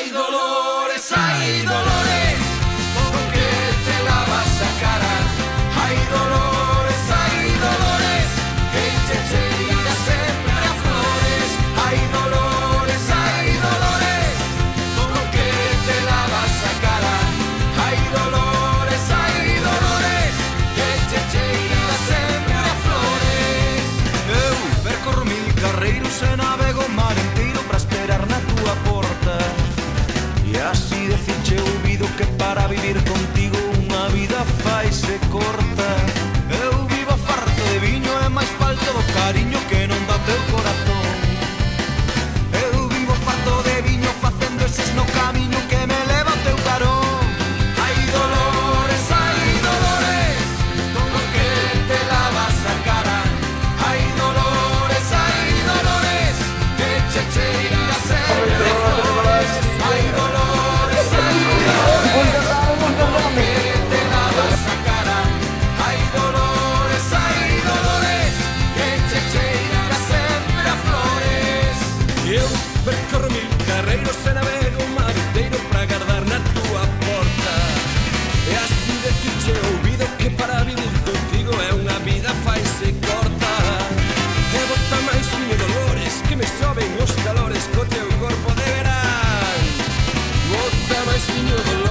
Hay dolores, ¿por qué te lavas la cara? Hay dolores, que te irá siempre a flores. Hay dolores, ¿por qué te lavas la cara? Hay dolores, que te irá siempre a flores. Eu percorro 1000 carreiros e navego o mar inteiro para esperar na tua porta. E así decirche ouvido que para vivir contigo unha vida faise corta. Eu vivo farto de viño e máis falto do cariño que non dá o teu corazón. Eu vivo farto de viño facendo eses no camiño que me leva o teu carón. Hai dolores, por que te lavas a cara? Hai dolores, que che